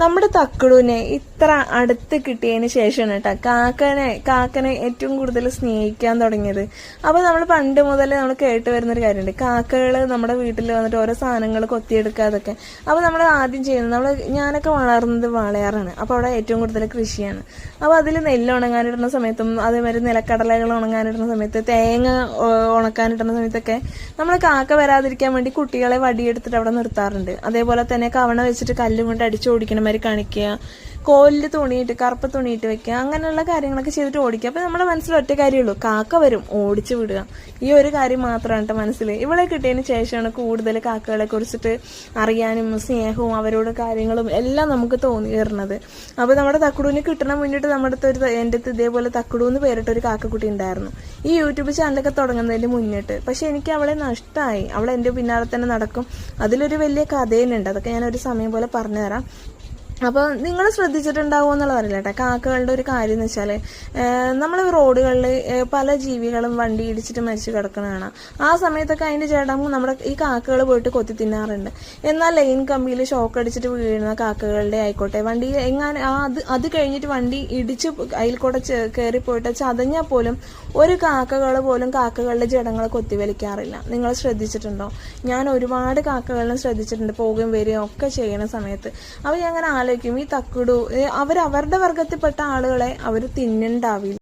നമ്മുടെ തക്കുടുവിനെ ഇത്ര അടുത്ത് കിട്ടിയതിന് ശേഷമാണ് കേട്ടോ കാക്കനെ ഏറ്റവും കൂടുതൽ സ്നേഹിക്കാൻ തുടങ്ങിയത്. അപ്പൊ നമ്മൾ പണ്ട് മുതൽ നമ്മൾ കേട്ട് വരുന്നൊരു കാര്യമുണ്ട്, കാക്കകൾ നമ്മുടെ വീട്ടിൽ വന്നിട്ട് ഓരോ സാധനങ്ങൾ കൊത്തിയെടുക്കാതൊക്കെ. അപ്പൊ നമ്മൾ ആദ്യം ചെയ്യുന്നത്, ഞാനൊക്കെ വളർന്നത് വാളയാറാണ്. അപ്പൊ അവിടെ ഏറ്റവും കൂടുതൽ കൃഷിയാണ്. അപ്പൊ അതിൽ നെല്ല് ഉണങ്ങാനിടുന്ന സമയത്തും അതേമാതിരി നിലക്കടലകൾ ഉണങ്ങാനിടുന്ന സമയത്ത്, തേങ്ങ ഉണക്കാനിടുന്ന സമയത്തൊക്കെ നമ്മൾ കാക്ക വരാതിരിക്കാൻ വേണ്ടി കുട്ടികളെ വടിയെടുത്തിട്ട് അവിടെ നിർത്താറുണ്ട്. അതേപോലെ തന്നെ കവണ വെച്ചിട്ട് കല്ലും കൊണ്ട് അടിച്ചോടിക്കണം കാണിക്കുക, കോലിൽ തുണിയിട്ട് കറുപ്പ് തുണിയിട്ട് വെക്കുക, അങ്ങനെയുള്ള കാര്യങ്ങളൊക്കെ ചെയ്തിട്ട് ഓടിക്കുക. അപ്പൊ നമ്മുടെ മനസ്സിൽ ഒറ്റ കാര്യമുള്ളൂ, കാക്ക വരും ഓടിച്ചു വിടുക. ഈ ഒരു കാര്യം മാത്രമാണ് മനസ്സിൽ. ഇവിടെ കിട്ടിയതിന് ശേഷമാണ് കൂടുതൽ കാക്കകളെ കുറിച്ചിട്ട് അറിയാനും സ്നേഹവും അവരോട് കാര്യങ്ങളും എല്ലാം നമുക്ക് തോന്നി വരുന്നത്. അപ്പൊ നമ്മുടെ തക്കുടൂന് കിട്ടണം വേണ്ടിയിട്ട് നമ്മുടെ അടുത്ത് എൻ്റെ അടുത്ത് ഇതേപോലെ തക്കുടു എന്ന് പേരിട്ട ഒരു കാക്കക്കുട്ടി ഉണ്ടായിരുന്നു, ഈ യൂട്യൂബ് ചാനലൊക്കെ തുടങ്ങുന്നതിന് മുന്നിട്ട്. പക്ഷെ എനിക്ക് അവളെ നഷ്ടമായി. അവൾ എൻ്റെ പിന്നാലെ തന്നെ നടക്കും. അതിലൊരു വലിയ കഥയുണ്ട്, അതൊക്കെ ഞാൻ ഒരു സമയം പോലെ പറഞ്ഞുതരാം. അപ്പോൾ നിങ്ങൾ ശ്രദ്ധിച്ചിട്ടുണ്ടാവുമോ എന്നുള്ളത് അറിയില്ല കേട്ടോ. കാക്കകളുടെ ഒരു കാര്യം എന്ന് വെച്ചാൽ, നമ്മൾ റോഡുകളിൽ പല ജീവികളും വണ്ടി ഇടിച്ചിട്ട് മരിച്ചു കിടക്കുന്നതാണ്. ആ സമയത്തൊക്കെ അതിൻ്റെ ചേട്ടൻ നമ്മുടെ ഈ കാക്കകൾ പോയിട്ട് കൊത്തി തിന്നാറുണ്ട്. എന്നാൽ ലൈൻ കമ്പിയിൽ ഷോക്ക് അടിച്ചിട്ട് വീഴുന്ന കാക്കകളുടെ ആയിക്കോട്ടെ, വണ്ടി എങ്ങനെ അത് കഴിഞ്ഞിട്ട് വണ്ടി ഇടിച്ച് അതിൽ കൂടെ കയറിപ്പോയിട്ട് ചതഞ്ഞാൽ പോലും ഒരു കാക്കകൾ പോലും കാക്കകളുടെ ജഡങ്ങൾ കൊത്തിവലിക്കാറില്ല. നിങ്ങൾ ശ്രദ്ധിച്ചിട്ടുണ്ടോ? ഞാൻ ഒരുപാട് കാക്കകളെ ശ്രദ്ധിച്ചിട്ടുണ്ട്, പോവുകയും വരികയും ഒക്കെ ചെയ്യുന്ന സമയത്ത്. അപ്പോൾ ഞാൻ അങ്ങനെ ഈ തക്കുടു അവരുടെ വർഗത്തിൽപ്പെട്ട ആളുകളെ അവർ തിന്നുണ്ടാവില്ല.